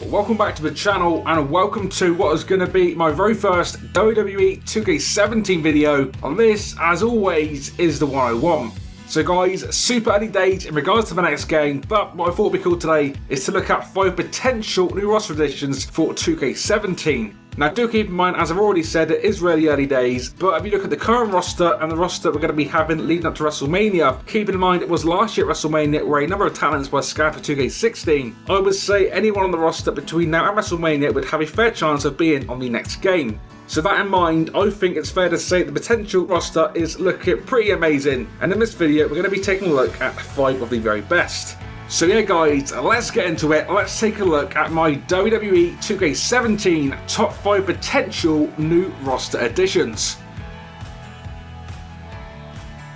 welcome back to the channel and welcome to what is going to be my very first WWE 2K17 video, and this, as always, is the one I want. So guys, super early days in regards to the next game, but what I thought would be cool today is to look at 5 potential new roster additions for 2K17. Now do keep in mind, as I've already said, it is really early days, but if you look at the current roster and the roster we're going to be having leading up to WrestleMania, keep in mind it was last year at WrestleMania where a number of talents were scanned for 2K16, I would say anyone on the roster between now and WrestleMania would have a fair chance of being on the next game. So that in mind, I think it's fair to say the potential roster is looking pretty amazing, and in this video we're going to be taking a look at 5 of the very best. So yeah guys, let's get into it. Let's take a look at my WWE 2K17 top 5 potential new roster additions.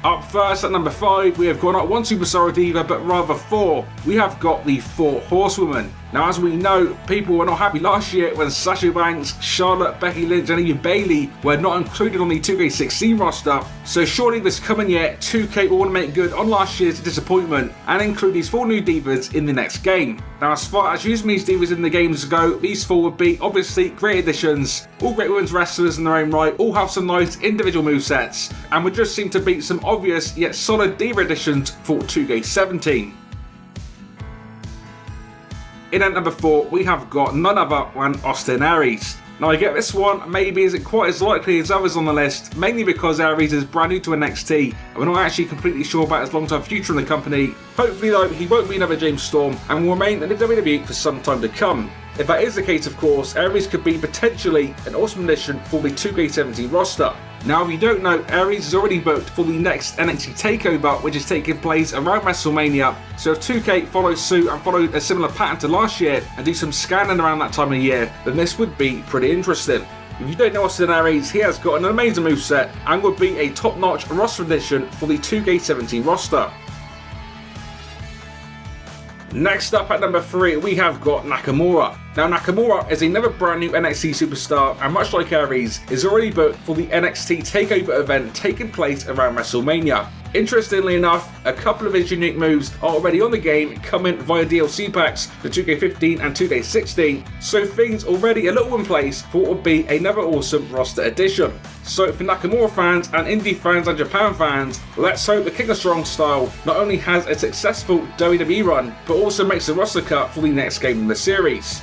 Up first at number 5, we have got not 1 superstar diva, but rather 4. We have got the 4 Horsewomen. Now as we know, people were not happy last year when Sasha Banks, Charlotte, Becky Lynch and even Bayley were not included on the 2K16 roster. So surely this coming year, 2K will want to make good on last year's disappointment and include these 4 new divas in the next game. Now as far as using these divas in the games go, these 4 would be obviously great additions, all great women's wrestlers in their own right, all have some nice individual movesets, and would just seem to be some obvious yet solid diva additions for 2K17. In at number 4, we have got none other than Austin Aries. Now I get this one maybe isn't quite as likely as others on the list, mainly because Aries is brand new to NXT and we're not actually completely sure about his long-term future in the company. Hopefully though, he won't be another James Storm and will remain in the WWE for some time to come. If that is the case, of course, Aries could be potentially an awesome addition for the 2K17 roster. Now if you don't know, Aries is already booked for the next NXT TakeOver, which is taking place around WrestleMania, so if 2K follows suit and follow a similar pattern to last year and do some scanning around that time of year, then this would be pretty interesting. If you don't know Austin Aries, he has got an amazing moveset and would be a top-notch roster addition for the 2K17 roster. Next up at number 3, we have got Nakamura. Now Nakamura is another brand new NXT superstar and much like Aries, is already booked for the NXT TakeOver event taking place around WrestleMania. Interestingly enough, a couple of his unique moves are already on the game, coming via DLC packs for 2K15 and 2K16, so things already a little in place for what would be another awesome roster addition. So for Nakamura fans and indie fans and Japan fans, let's hope the King of Strong style not only has a successful WWE run, but also makes a roster cut for the next game in the series.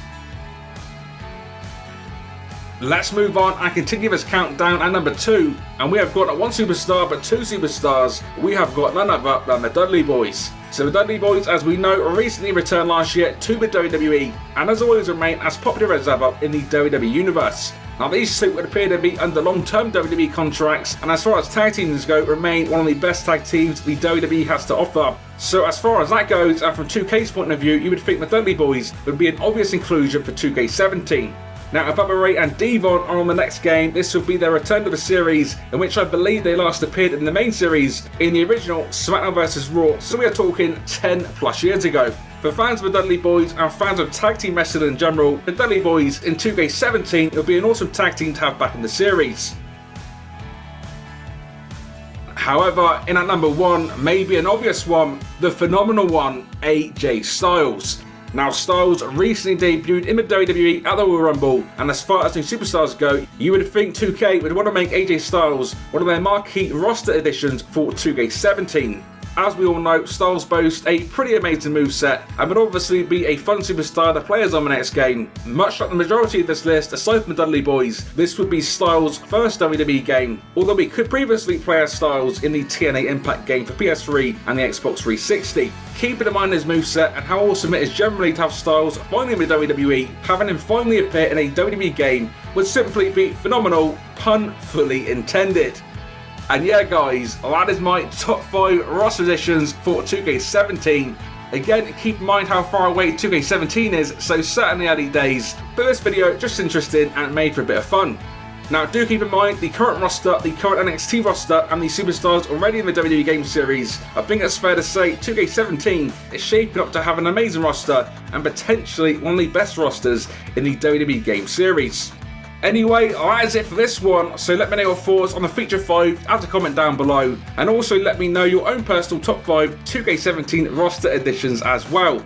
Let's move on and continue this countdown at number 2, and we have got not 1 superstar but 2 superstars. We have got none other than the Dudley Boys. So the Dudley Boys, as we know, recently returned last year to the WWE and as always remain as popular as ever in the WWE universe. Now these 2 would appear to be under long-term WWE contracts, and as far as tag teams go, remain one of the best tag teams the WWE has to offer. So as far as that goes, and from 2K's point of view, you would think the Dudley Boys would be an obvious inclusion for 2K17. Now if Bubba Ray and Devon are on the next game, this will be their return to the series, in which I believe they last appeared in the main series in the original SmackDown vs Raw, so we are talking 10 plus years ago. For fans of the Dudley Boys and fans of tag team wrestling in general, the Dudley Boys in 2K17 will be an awesome tag team to have back in the series. However, in at number 1, maybe an obvious one, the phenomenal one, AJ Styles. Now Styles recently debuted in the WWE at the Royal Rumble, and as far as new superstars go, you would think 2K would want to make AJ Styles one of their marquee roster additions for 2K17. As we all know, Styles boasts a pretty amazing moveset and would obviously be a fun superstar to play as on the next game. Much like the majority of this list, aside from the Dudley Boys, this would be Styles' first WWE game, although we could previously play as Styles in the TNA Impact game for PS3 and the Xbox 360. Keeping in mind his moveset and how awesome it is generally to have Styles finally in the WWE, having him finally appear in a WWE game would simply be phenomenal, pun fully intended. And yeah guys, that is my top 5 roster additions for 2K17. Again, keep in mind how far away 2K17 is, so certainly early days, but this video just interesting and made for a bit of fun. Now do keep in mind the current roster, the current NXT roster and the superstars already in the WWE game series. I think it's fair to say 2K17 is shaping up to have an amazing roster and potentially one of the best rosters in the WWE game series. Anyway, that is it for this one, so let me know your thoughts on the feature 5 as a comment down below, and also let me know your own personal top 5 2K17 roster additions as well.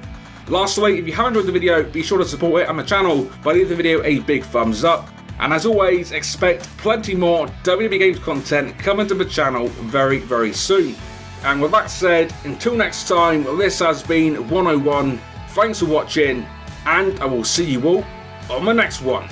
Lastly, if you have enjoyed the video, be sure to support it and the channel by leaving the video a big thumbs up. And as always, expect plenty more WWE games content coming to the channel very, very soon. And with that said, until next time, this has been 101. Thanks for watching, and I will see you all on the next one.